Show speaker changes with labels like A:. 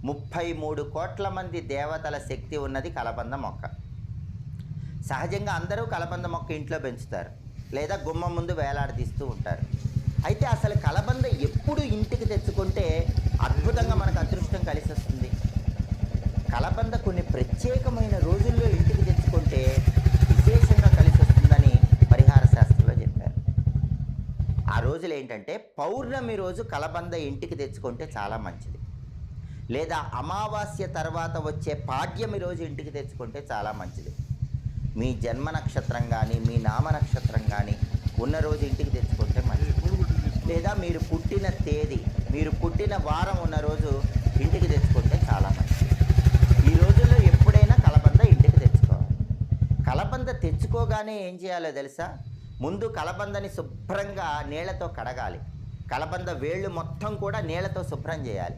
A: 33 కోట్ల మంది దేవతల శక్తి ఉన్నది కలబంద మొక్క. సహజంగా అందరూ కలబంద మొక్క ఇంట్లో పెంచుతారు, లేదా గుమ్మం ముందు వేలాడదీస్తూ ఉంటారు. అయితే అసలు కలబంద ఎప్పుడు ఇంటికి తెచ్చుకుంటే అద్భుతంగా మనకు అదృష్టం కలిసి వస్తుంది? కలబంద కొన్ని ప్రత్యేకమైన రోజుల్లో ఇంటికి తెచ్చుకుంటే విశేషంగా కలిసి వస్తుందని పరిహార శాస్త్రంలో చెప్పారు. ఆ రోజులు ఏంటంటే, పౌర్ణమి రోజు కలబంద ఇంటికి తెచ్చుకుంటే చాలా మంచిది, లేదా అమావాస్య తర్వాత వచ్చే పాడ్యమి రోజు ఇంటికి తెచ్చుకుంటే చాలా మంచిది. మీ జన్మ నక్షత్రం కానీ మీ నామ నక్షత్రం కానీ ఉన్న రోజు ఇంటికి తెచ్చుకుంటే మంచిది, లేదా మీరు పుట్టిన తేదీ, మీరు పుట్టిన వారం ఉన్న రోజు ఇంటికి తెచ్చుకుంటే చాలా మంచిది. ఈ రోజుల్లో ఎప్పుడైనా కలబంద ఇంటికి తెచ్చుకోవాలి. కలబంద తెచ్చుకోగానే ఏం చేయాలో తెలుసా? ముందు కలబందని శుభ్రంగా నీళ్లతో కడగాలి. కలబంద వేళ్ళు మొత్తం కూడా నీళ్లతో శుభ్రం చేయాలి.